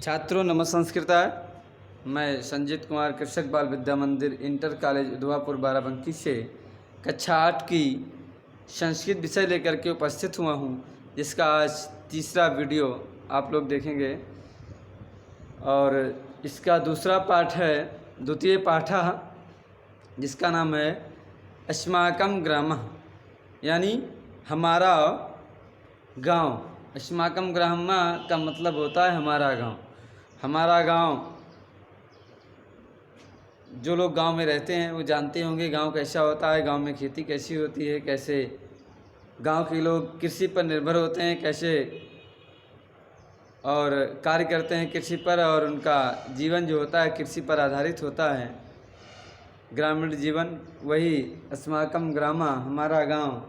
छात्रों नमस्कृताय। मैं संजीत कुमार कृषक बाल विद्या मंदिर इंटर कॉलेज उधवापुर बाराबंकी से कक्षा 8 की संस्कृत विषय लेकर के उपस्थित हुआ हूँ, जिसका आज तीसरा वीडियो आप लोग देखेंगे और इसका दूसरा पाठ है द्वितीय पाठ, जिसका नाम है अस्माकं ग्रामः, यानी हमारा गांव। अस्माकं ग्रामः का मतलब होता है हमारा गांव। हमारा गांव, जो लोग गांव में रहते हैं वो जानते होंगे गांव कैसा होता है, गांव में खेती कैसी होती है, कैसे गांव के लोग कृषि पर निर्भर होते हैं, कैसे और कार्य करते हैं कृषि पर, और उनका जीवन जो होता है कृषि पर आधारित होता है। ग्रामीण जीवन, वही अस्माकं ग्रामः, हमारा गांव,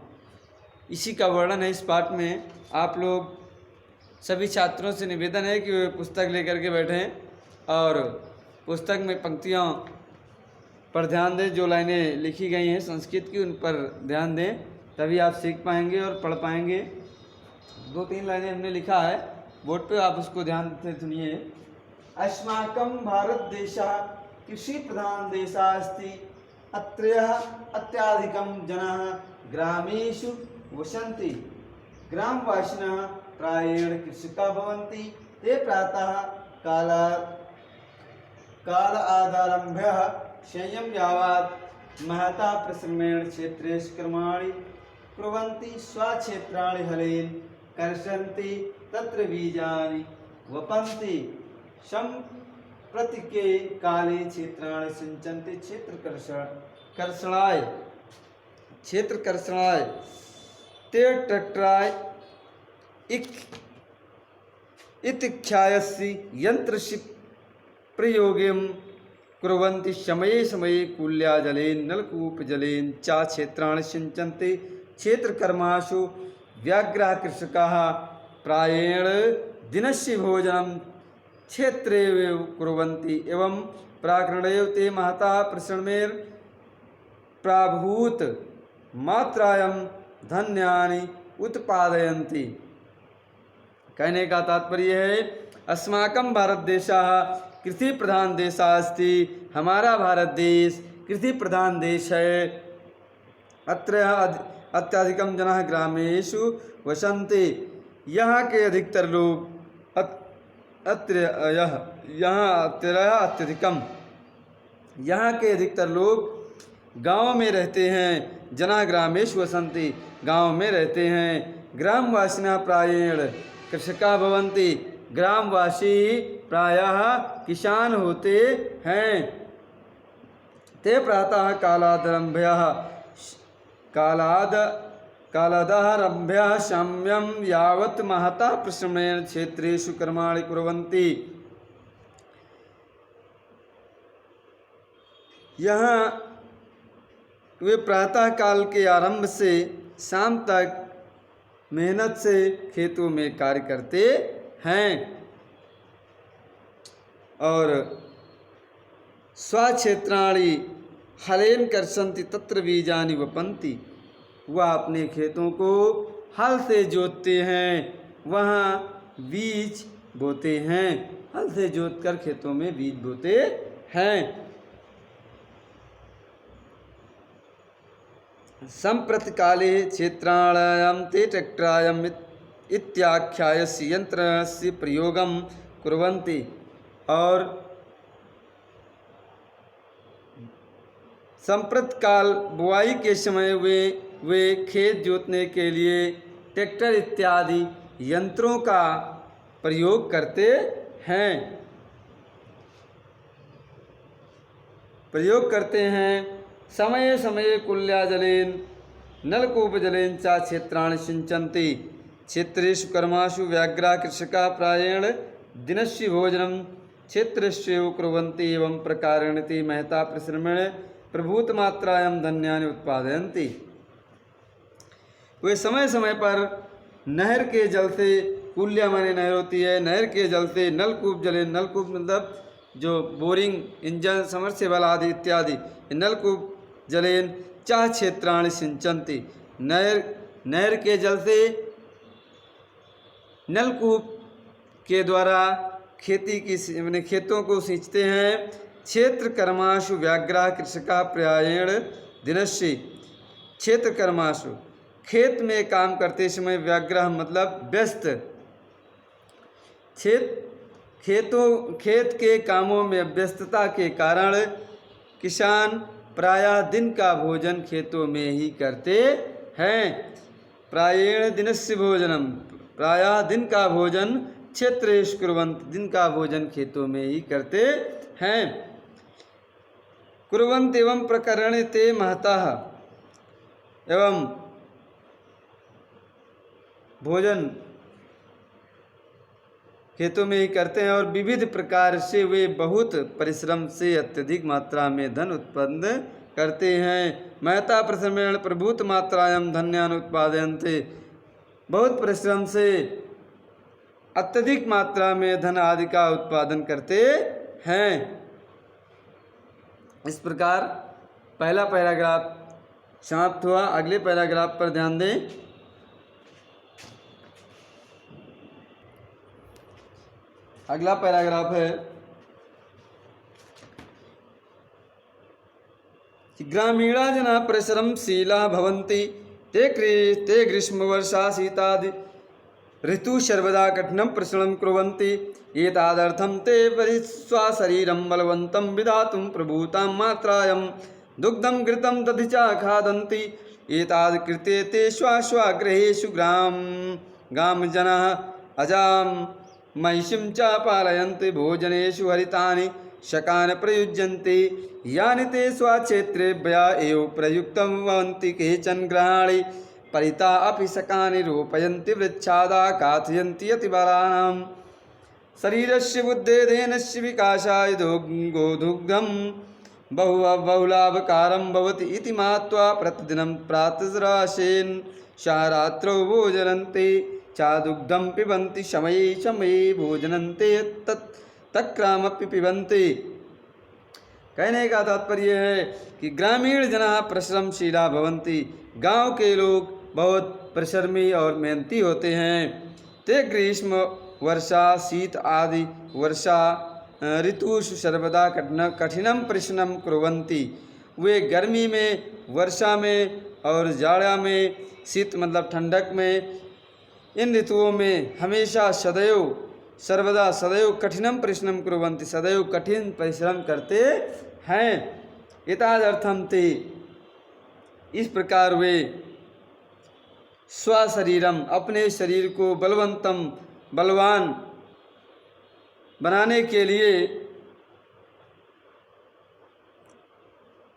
इसी का वर्णन है इस पाठ में। आप लोग सभी छात्रों से निवेदन है कि वे पुस्तक लेकर के बैठें और पुस्तक में पंक्तियों पर ध्यान दें। जो लाइनें लिखी गई हैं संस्कृत की, उन पर ध्यान दें, तभी आप सीख पाएंगे और पढ़ पाएंगे। 2-3 लाइनें हमने लिखा है बोर्ड पे, आप उसको ध्यान से सुनिए। अस्माकं भारत देशः कृषि प्रधान देशः अस्ति। अत्रत्यः अत्याधिकं जनाः ग्रामेषु वसन्ति। ग्रामवासिनः प्रायेण कृषकाः भवन्ति। ते प्रातः कालादारभ्य संयम यावत् महता परिश्रमेण क्षेत्रेषु कर्माणि कुर्वन्ति। स्वक्षेत्राणि हलेन कर्षन्ति, तत्र बीजानि वपन्ति। सम्प्रतिके काले क्षेत्राणि सिञ्चन्ति। क्षेत्रकर्षणाय ते ट्रैक्टराय इत्क्षायसि यन्त्रस्य प्रयोगं कुर्वन्ति। समये समये कूल्याजलेन नलकूपजलेन च क्षेत्राणि सिञ्चन्ति। क्षेत्रकर्मासु व्याघ्राः कृषकाः प्रायेण दिनस्य भोजनं क्षेत्रेव कुर्वन्ति। एवं प्राकरणेव ते महता परिश्रमेण प्राभूत मात्रायां धान्यानि उत्पादयन्ति। कहने का तात्पर्य है, अस्माकं भारत देशः कृषि प्रधान देशः अस्ति। हमारा भारत देश कृषि प्रधान देश है। अत्र अत्यधिकं जनाः ग्रामेषु वसन्ति। यहाँ के अधिकतर लोग यहाँ के अधिकतर लोग गाँव में रहते हैं। जनाः ग्रामेषु वसन्ति, गाँव में रहते हैं। ग्रामवासिनः प्रायेण कृषकाः भवन्ति। ग्रामवासी प्रायः किसान होते हैं। ते प्रातः कालादारभ्य साम्यं यावत् महता परिश्रमेण क्षेत्रेषु कर्माणि कुर्वन्ति। यहाँ वे प्रातः काल के आरंभ से शाम तक मेहनत से खेतों में कार्य करते हैं और स्वक्षेत्राणि हलेन कर्षन्ति, तत्र बीजानि वपन्ति। वह अपने खेतों को हल से जोतते हैं, वहाँ बीज बोते हैं। हल से जोतकर खेतों में बीज बोते हैं। सम्प्रति काले क्षेत्राणां ते ट्रैक्टरायम् इत्याख्यायस्य यन्त्रस्य प्रयोगं कुर्वन्ति। और संप्रति काल बुआई के समय वे खेत जोतने के लिए ट्रैक्टर इत्यादि यंत्रों का प्रयोग करते हैं। समये समये कुल्याजलेन नलकूपजलेन च क्षेत्राणि सिञ्चन्ति। क्षेत्रेषु कर्मासु व्याघ्राः कृषकाः प्रायेण दिनस्य भोजनं क्षेत्रस्यैव कुर्वन्ति। एवं प्रकारेण ते महता परिश्रमेण प्रभूतमात्रायां धान्यानि उत्पादयन्ति। वे समय समय पर नहर के जल से, कुल्या माने नहर होती है, नहर के जल से नलकूप जलेन, नलकूप मतलब जो बोरिंग इंजन समरसेबल आदि इत्यादि, नलकूप जलेन च क्षेत्राणि सिंचन्ति। नहर के जल से, नलकूप के द्वारा खेती की अपने खेतों को सींचते हैं। क्षेत्र कर्माशु व्याघ्रा कृषका प्रायेण दिनस्य। क्षेत्र कर्माशु खेत में काम करते समय, व्याघ्र मतलब व्यस्त, खेत के कामों में व्यस्तता के कारण किसान प्रायः दिन का भोजन खेतों में ही करते हैं। प्रायेण दिनस्य भोजनम, प्रायः दिन का भोजन क्षेत्रेषु कुर्वन्ति, दिन का भोजन खेतों में ही करते हैं। कुर्वन्ति एवं प्रकरणे ते महतः, एवं भोजन खेतों में ही करते हैं और विविध प्रकार से वे बहुत परिश्रम से अत्यधिक मात्रा में धन उत्पन्न करते हैं। महता परिश्रमेण प्रभूत मात्रायां धन्यान उत्पादयन्ते, बहुत परिश्रम से अत्यधिक मात्रा में धन आदि का उत्पादन करते हैं। इस प्रकार पहला पैराग्राफ समाप्त हुआ। अगले पैराग्राफ पर ध्यान दें। अगला पैराग्राफ है कि ग्रामीणा जना परिश्रमशीला भवन्ति, ते ग्रीष्म वर्षा शीतादि ऋतु सर्वदा कठिनं परिश्रमं कुर्वन्ति। एतदर्थं ते स्वशरीरं बलवन्तं विधातुं प्रभूतां मात्रायां दुग्धं घृतं दधि च खादन्ति। एतद् कृते ते स्वगृहेषु ग्रामजनाः अजां महिषीं च पालयन्ति। भोजनेषु हरितानि शकानि प्रयुज्यन्ते, यानि ते स्वक्षेत्रेभ्यः एव प्रयुक्तं भवन्ति। केचन गृहाणि परितः अपि शकानि रोपयन्ति, वृक्षादा काथयन्ति। अतिबलानां शरीरस्य बुद्धेधेनस्य विकासाय गोदुग्धं बहुलाभकारं भवति इति मत्वा प्रतिदिनं प्रातराशेन रात्रौ भोजनन्ते चादुग्धं पिबन्ति। समये समये भोजनन्ते तक्रामपि पिबन्ति। कहने का तात्पर्य है कि ग्रामीण जनाः परिश्रमशीला भवन्ति, गांव के लोग बहुत परिश्रमी और मेहनती होते हैं। ते ग्रीष्म वर्षा शीत आदि वर्षा ऋतुषु सर्वदा कठिनं परिश्रमं कुर्वन्ति। वे गर्मी में, वर्षा में और जाड़ा में, शीत मतलब ठंडक में, इन ऋतुओं में हमेशा सर्वदा सदैव कठिनं परिश्रमं कुर्वन्ति, सदैव कठिन परिश्रम करते हैं। एतदर्थं ते, इस प्रकार वे स्वशरीरम अपने शरीर को बलवान बनाने के लिए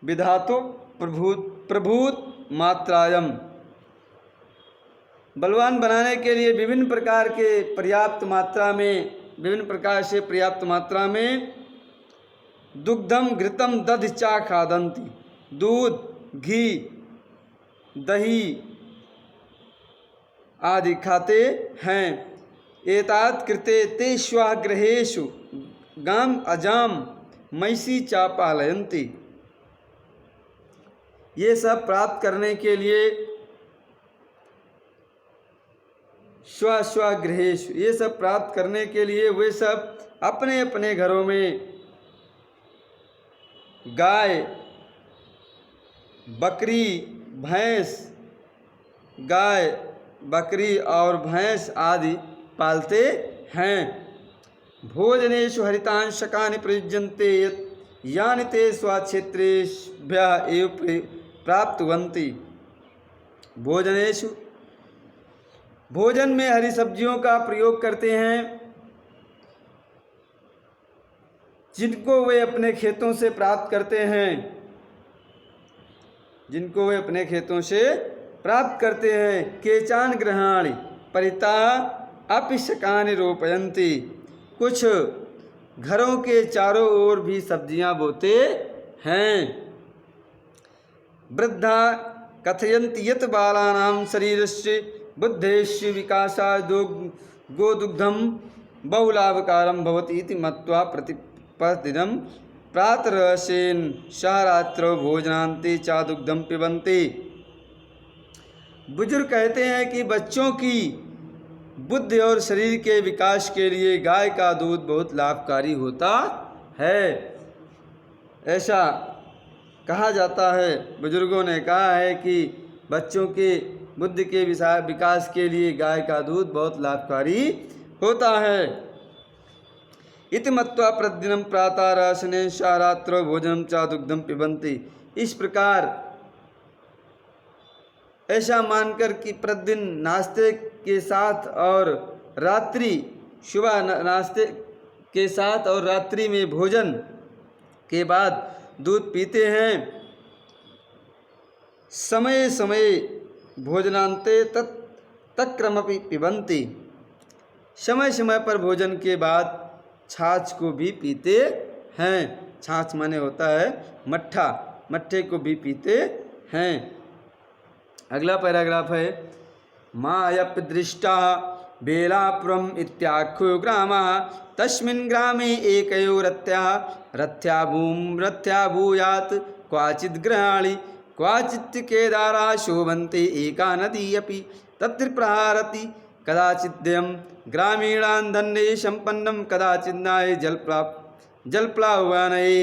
विधातु प्रभूत मात्रायां, बलवान बनाने के लिए विभिन्न प्रकार से पर्याप्त मात्रा में दुग्धम घृतम दधि चा खादन्ति, दूध घी दही आदि खाते हैं। एतात् कृते ते स्वगृहेषु गाम अजाम महिषी चा पालयन्ति। ये सब प्राप्त करने के लिए स्वगृहेषु, ये सब प्राप्त करने के लिए वे सब अपने अपने घरों में गाय बकरी और भैंस आदि पालते हैं। भोजनेषु हरितानि शकानि प्रयुज्यन्ते, यानि ते स्वक्षेत्रेभ्यः एव प्राप्नुवन्ति। भोजन में हरी सब्जियों का प्रयोग करते हैं, जिनको वे अपने खेतों से प्राप्त करते हैं। केचान गृहाणि परितः अपि शकानि रोपयन्ति, कुछ घरों के चारों ओर भी सब्जियां बोते हैं। वृद्धा कथयन्ति यत् बालानां शरीरस्य बुद्धेस्य विकासाय गोदुग्धं बहुलाभकारं भवति इति मत्वा प्रतिदिनं प्रातराशेन रात्रौ भोजनान्ते च दुग्धं पिबन्ति। बुजुर्ग कहते हैं कि बच्चों की बुद्धि और शरीर के विकास के लिए गाय का दूध बहुत लाभकारी होता है। ऐसा कहा जाता है, बुजुर्गों ने कहा है कि बच्चों के बुद्धि के विकास के लिए गाय का दूध बहुत लाभकारी होता है। इति मत्वा प्रतिदिनं प्रातः रसने रात्रौ भोजनं च दुग्धं पिबन्ति। इस प्रकार ऐसा मानकर कि प्रतिदिन नाश्ते के साथ और रात्रि, सुबह नाश्ते के साथ और रात्रि में भोजन के बाद दूध पीते हैं। समय समय भोजनांते तत्क्रमपि पिबन्ति। समय समय पर भोजन के बाद छाछ को भी पीते हैं। छाछ माने होता है मट्ठा, मट्ठे को भी पीते हैं। अगला पैराग्राफ है, मायपि दृष्टा बेलापुरम इत्याख्यो ग्रामः तस्मिन् ग्रामे एकयो रथ्या भूयात् क्वाचित् गृहाणि क्वाचित् केदारा शोभन्ते एका नदी अपि तत्र प्रहारति कदाचिद्यं ग्रामीणान् धन्ये सम्पन्नं कदाचिन्नाय जलप्लावनये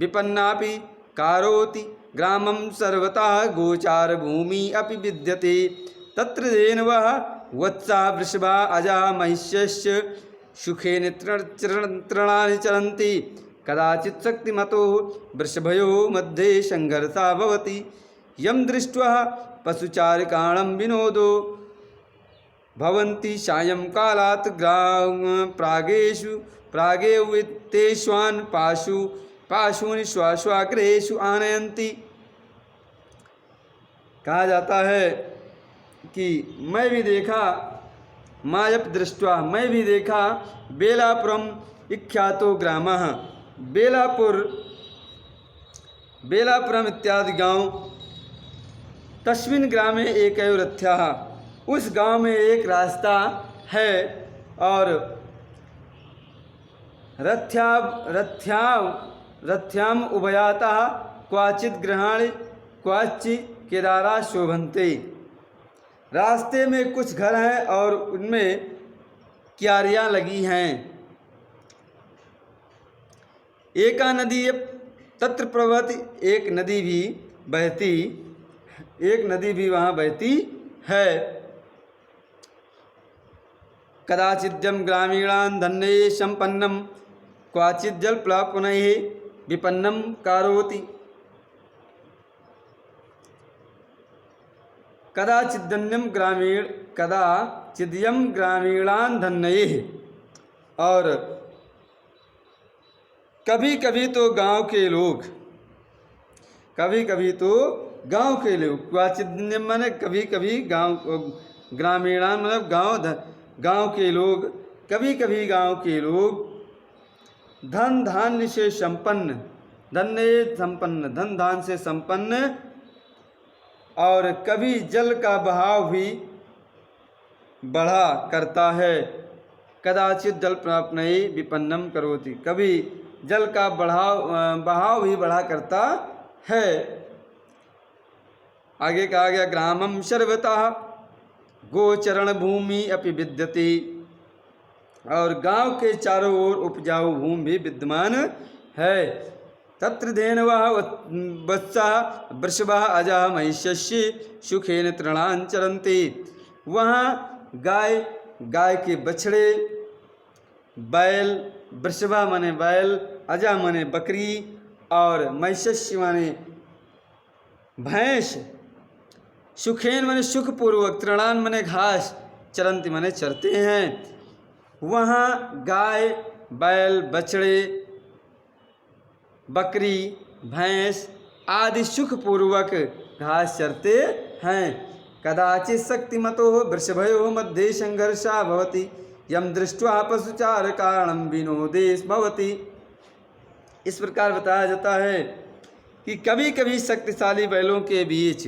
विपन्नापि कारोति ग्रामं सर्वतः गोचारभूमि अपि विद्यते तत्र धेनवः वत्सा वृषभा अजा महिष्यश्च सुखेन तृणानि चरन्ति कदाचित् शक्तिमतो वृषभयोः मध्ये संघर्षः भवति यं दृष्ट्वा पशुचारकाणां विनोदो भवन्ति सायंकालात् प्रागेव तेष्वान् पाशूनि स्वगृहेषु आनयन्ति। कहा जाता है कि मैं भी देखा, मायप दृष्ट्वा मैं भी देखा, बेलापुरम इख्यातो ग्रामः, बेलापुरम इत्यादि गांव, तस्मिन् ग्रामे एकयो रथ्याः, उस गांव में एक रास्ता है और रथ्याम उभयातः क्वाचित् गृहाणि क्वाचित् केदारा शोभन्ते। रास्ते में कुछ घर हैं और उनमें क्यारियां लगी हैं। एका नदी तत्र प्रवहति, एक नदी भी वहाँ बहती है। कदाचिद्यं ग्रामीणान् धन्ये सम्पन्नं क्वाचित् जलप्लावनये विपन्नं कारोति। कदाचिद्यं ग्रामीणान् धन्ये, और कभी कभी तो गांव के लोग, क्वाचित माने कभी कभी गांव, ग्रामीणान मतलब गांव के लोग, कभी कभी गांव के लोग धन धान्य से संपन्न, धन धान से संपन्न, और कभी जल का बहाव भी बढ़ा करता है। कदाचित जल प्राप्नये विपन्नम करोति, कभी जल का बहाव भी बढ़ा करता है। आगे कहा गया ग्रामम सर्वतः गोचरण भूमि अपि विद्यते, और गांव के चारों ओर उपजाऊ भूमि भी विद्यमान है। तत्र धेनवः वत्सा वृषभः अजः महिष्यस्य सुखेन तृणानि चरन्ति। वहाँ गाय के बछड़े, बैल, वृषभा माने बैल, अजा माने बकरी, और महिष्य माने भैंस, सुखेन माने सुखपूर्वक, तृणान माने घास, चरंती माने चरते हैं। वहाँ गाय, बैल, बछड़े, बकरी, भैंस आदि सुखपूर्वक घास चरते हैं। कदाचित् शक्तिमतो वृषभयोः मध्ये संघर्षः भवति यं दृष्ट्वा पशुचारकाणां विनोदेश भवति। इस प्रकार बताया जाता है कि कभी कभी शक्तिशाली बैलों के बीच,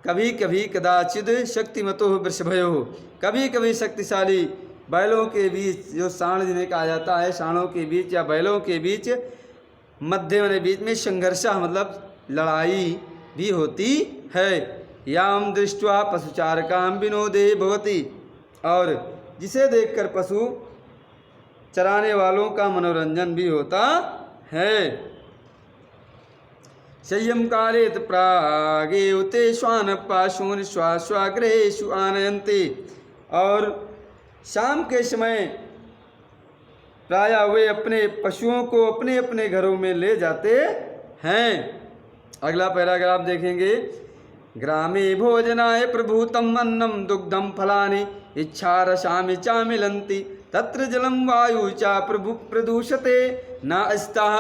कभी कभी कदाचित शक्तिमतो वृषभयोः, कभी कभी शक्तिशाली बैलों के बीच, जो साण जिन्हें कहा जाता है, साणों के बीच या बैलों के बीच, मध्य में बीच में संघर्षः मतलब लड़ाई भी होती है। याम दृष्ट्वा पशुचारकां विनोदे भवति, और जिसे देखकर पशु चराने वालों का मनोरंजन भी होता है। संयम काले प्रागेव ते श्वान पाशून श्वाश्वाग्रहेषु आनयन्ति। और शाम के समय प्रायः वे अपने पशुओं को अपने अपने घरों में ले जाते हैं। अगला पैराग्राफ देखेंगे। ग्रामे भोजनाय प्रभूतम अन्नम दुग्धम फलानि इच्छारसामि च मिलन्ति तत्र जलं वायु च प्रदूषते न अस्ताः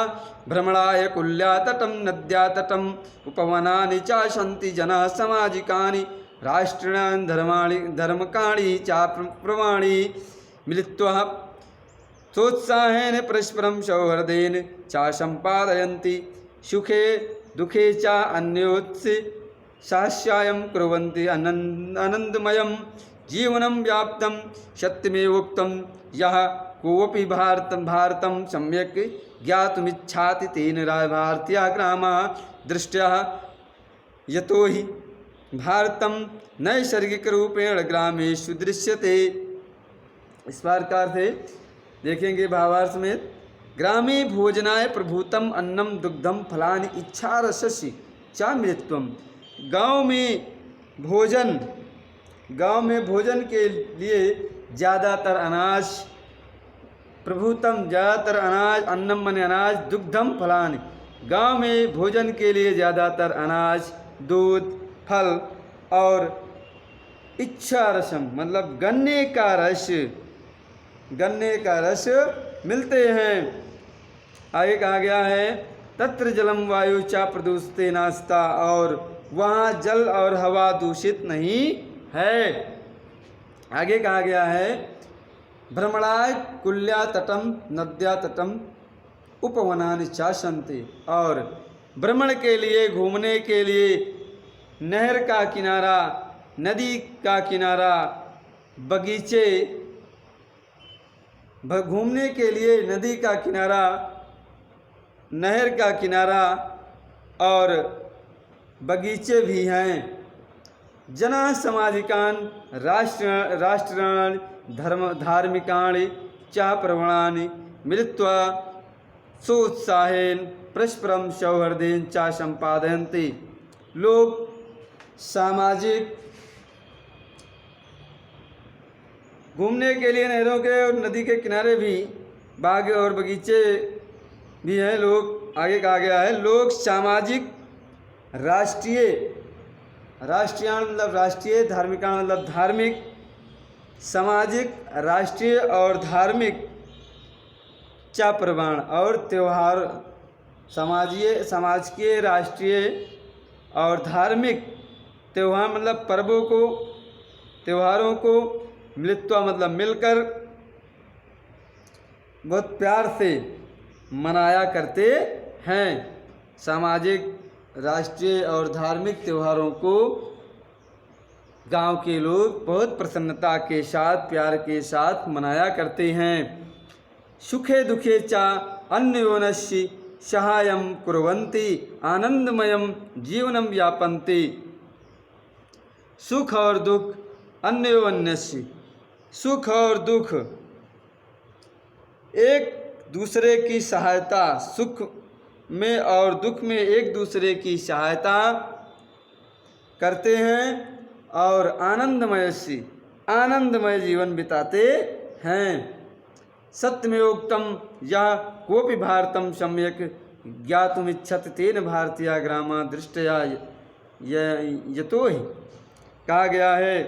भ्रमणाय कुल्या तटं नद्या तटं उपवनानि च सन्ति जनाः सामाजिकानि राष्ट्रीयान् धर्मकाणि च प्रवाणि मिलित्वा सोत्साहेन परस्परं सौहार्देन च सम्पादयन्ति सुखे दुःखे च अन्योत्साहस्यायं कुर्वन्ति आनन्दमयं जीवनं व्याप्तं सत्यमेवोक्तं यः कोऽपि भारतं सम्यक् ज्ञातुमिच्छाति तेन भारतीयाः ग्रामाः दृष्ट्याः यतो हि भारतं नैसर्गिकरूपेण ग्रामेषु दृश्यते। इस प्रकार से देखेंगे भावार्थ में। ग्रामे भोजनाय प्रभूतम अन्नम दुग्धम फलानि इच्छारसस्य च मिलित्वम। गाँव में भोजन के लिए ज़्यादातर अनाज, प्रभूतम ज़्यादातर अनाज, अन्नम माने अनाज, दुग्धम फलानि। गाँव में भोजन के लिए ज़्यादातर अनाज, दूध, फल और इच्छा रसम मतलब गन्ने का रस मिलते हैं। आगे कहा गया है तत्र जलम वायु च प्रदूषते नास्ता। और वहाँ जल और हवा दूषित नहीं है। आगे कहा गया है भ्रमणाय कुल्या तटम नद्या तटम उपवनानि च सन्ति। और भ्रमण के लिए, घूमने के लिए नहर का किनारा, नदी का किनारा, बगीचे, घूमने के लिए नदी का किनारा, नहर का किनारा और बगीचे भी हैं। जना सामाजिकान राष्ट्राण धार्मिकाणि च प्रवणानि मिलित्वा सोत्साहेन परस्परं सौहार्देन च सम्पादयन्ति। लोग सामाजिक घूमने के लिए नहरों के और नदी के किनारे भी बाग और बगीचे भी हैं। लोग, आगे कहा गया है लोग सामाजिक, राष्ट्रीय मतलब राष्ट्रीय, धार्मिका मतलब धार्मिक, सामाजिक, राष्ट्रीय और धार्मिक च प्रमाण और त्यौहार, समाज के राष्ट्रीय और धार्मिक त्यौहार मतलब पर्वों को, त्योहारों को मिलित्वा मतलब मिलकर बहुत प्यार से मनाया करते हैं। सामाजिक, राष्ट्रीय और धार्मिक त्योहारों को गांव के लोग बहुत प्रसन्नता के साथ, प्यार के साथ मनाया करते हैं। सुखे दुखे च अन्योन्यस्य सहायं कुर्वन्ति आनंदमयं जीवनं यापन्ति। सुख और दुख, अन्योन्यस्य सुख और दुख, एक दूसरे की सहायता, सुख में और दुख में एक दूसरे की सहायता करते हैं और आनंदमय जीवन बिताते हैं। सत्यमेवोक्तं यः कोऽपि भारतं सम्यक् ज्ञातुमिच्छति तेन भारतीयाः ग्रामाः दृष्ट्या यतो हि। कहा गया है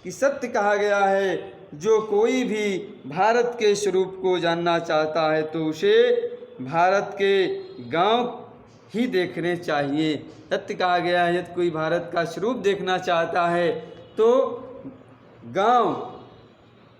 कि सत्य कहा गया है, जो कोई भी भारत के स्वरूप को जानना चाहता है तो उसे भारत के गांव ही देखने चाहिए। सत्य कहा गया है, यदि कोई भारत का स्वरूप देखना चाहता है तो गांव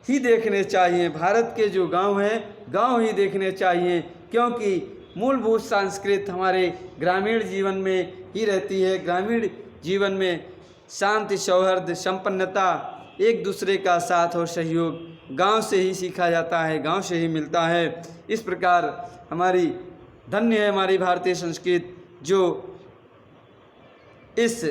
ही देखने चाहिए। भारत के जो गांव हैं, गांव ही देखने चाहिए, क्योंकि मूलभूत संस्कृति हमारे ग्रामीण जीवन में ही रहती है। ग्रामीण जीवन में शांति, सौहार्द, संपन्नता, एक दूसरे का साथ और सहयोग गांव से ही सीखा जाता है, गांव से ही मिलता है। इस प्रकार हमारी धन्य है हमारी भारतीय संस्कृति, जो इस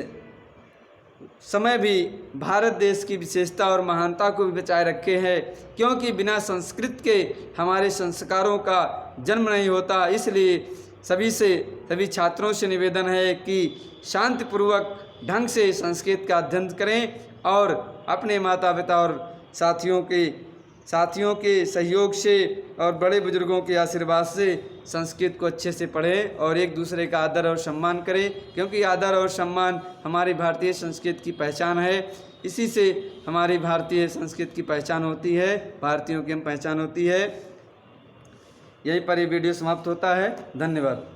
समय भी भारत देश की विशेषता और महानता को भी बचाए रखे हैं, क्योंकि बिना संस्कृत के हमारे संस्कारों का जन्म नहीं होता। इसलिए सभी छात्रों से निवेदन है कि शांतिपूर्वक ढंग से संस्कृत का अध्ययन करें और अपने माता पिता और साथियों के सहयोग से और बड़े बुजुर्गों के आशीर्वाद से संस्कृत को अच्छे से पढ़ें और एक दूसरे का आदर और सम्मान करें, क्योंकि आदर और सम्मान हमारी भारतीय संस्कृति की पहचान है। इसी से हमारी भारतीय संस्कृति की पहचान होती है, भारतीयों की हम पहचान होती है। यहीं पर ये वीडियो समाप्त होता है। धन्यवाद।